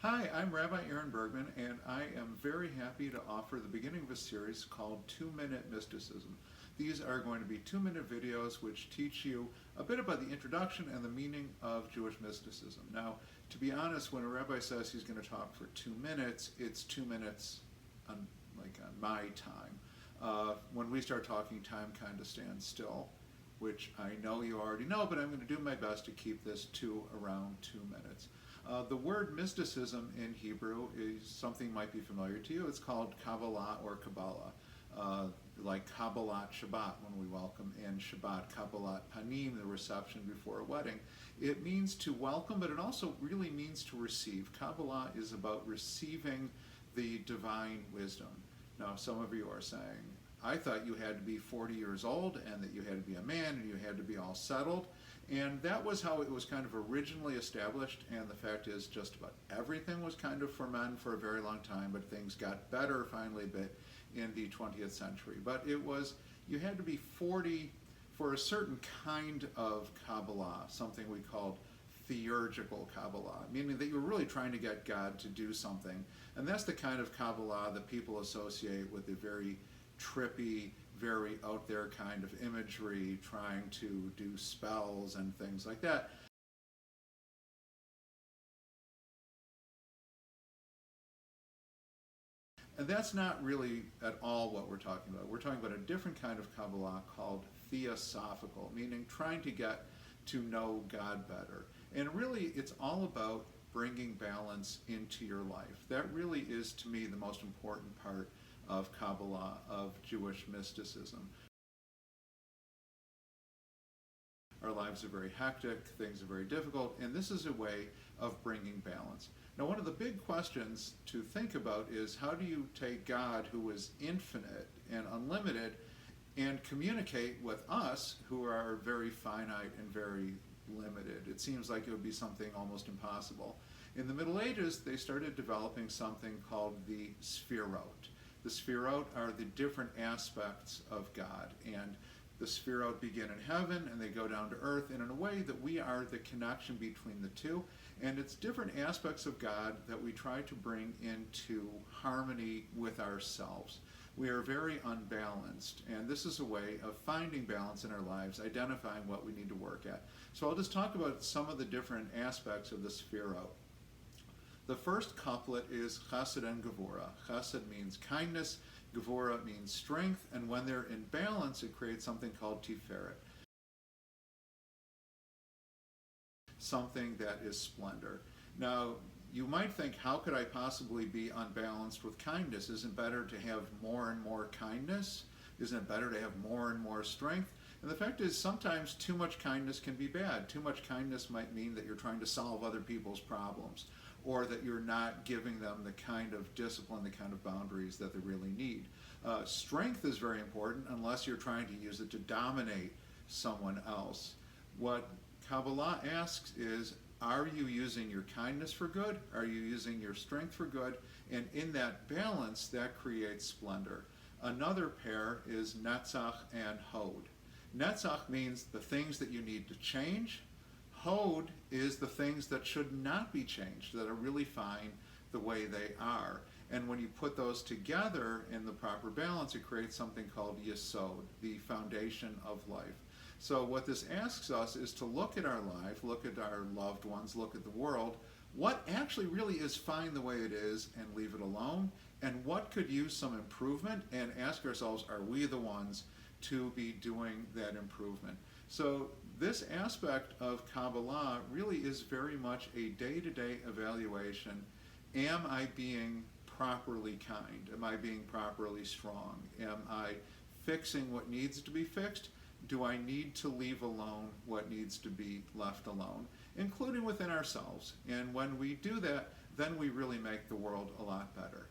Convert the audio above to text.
Hi, I'm Rabbi Bergman, and I am very happy to offer the beginning of a series called 2-Minute Mysticism. These are going to be 2-minute videos which teach you a bit about the introduction and the meaning of Jewish mysticism. Now, to be honest, when a rabbi says he's going to talk for 2 minutes, it's 2 minutes on my time. When we start talking, time kind of stands still, which I know you already know, but I'm going to do my best to keep this to around 2 minutes. The word mysticism in Hebrew is something might be familiar to you. It's called Kabbalah or Kabbalah, like Kabbalat Shabbat when we welcome in Shabbat, Kabbalat Panim, the reception before a wedding. It means to welcome, but it also really means to receive. Kabbalah is about receiving the divine wisdom. Now, some of you are saying, I thought you had to be 40 years old and that you had to be a man and you had to be all settled. And that was how it was kind of originally established, and the fact is just about everything was kind of for men for a very long time, but things got better finally a bit in the 20th century. But it was, you had to be 40 for a certain kind of Kabbalah, something we called theurgical Kabbalah, meaning that you were really trying to get God to do something. And that's the kind of Kabbalah that people associate with the very trippy, very out there kind of imagery, trying to do spells and things like that. And that's not really at all what we're talking about. We're talking about a different kind of Kabbalah called theosophical, meaning trying to get to know God better. And really, it's all about bringing balance into your life. That really is, to me, the most important part of Kabbalah, of Jewish mysticism. Our lives are very hectic, things are very difficult, and this is a way of bringing balance. Now, one of the big questions to think about is how do you take God, who is infinite and unlimited, and communicate with us, who are very finite and very limited? It seems like it would be something almost impossible. In the Middle Ages, they started developing something called the Sefirot. The Sefirot are the different aspects of God, and the Sefirot begin in heaven and they go down to earth, and in a way that we are the connection between the two, and it's different aspects of God that we try to bring into harmony with ourselves. We are very unbalanced, and this is a way of finding balance in our lives, identifying what we need to work at. So I'll just talk about some of the different aspects of the Sefirot. The first couplet is Chesed and Gevura. Chesed means kindness, Gevura means strength, and when they're in balance, it creates something called Tiferet, something that is splendor. Now, you might think, how could I possibly be unbalanced with kindness? Isn't it better to have more and more kindness? Isn't it better to have more and more strength? And the fact is, sometimes too much kindness can be bad. Too much kindness might mean that you're trying to solve other people's problems, or that you're not giving them the kind of discipline, the kind of boundaries that they really need. Strength is very important unless you're trying to use it to dominate someone else. What Kabbalah asks is, are you using your kindness for good? Are you using your strength for good? And in that balance, that creates splendor. Another pair is Netzach and Hod. Netzach means the things that you need to change. Hod is the things that should not be changed, that are really fine the way they are. And when you put those together in the proper balance, it creates something called Yesod, the foundation of life. So what this asks us is to look at our life, look at our loved ones, look at the world, what actually really is fine the way it is, and leave it alone, and what could use some improvement, and ask ourselves, are we the ones to be doing that improvement? So this aspect of Kabbalah really is very much a day-to-day evaluation. Am I being properly kind? Am I being properly strong? Am I fixing what needs to be fixed? Do I need to leave alone what needs to be left alone, including within ourselves? And when we do that, then we really make the world a lot better.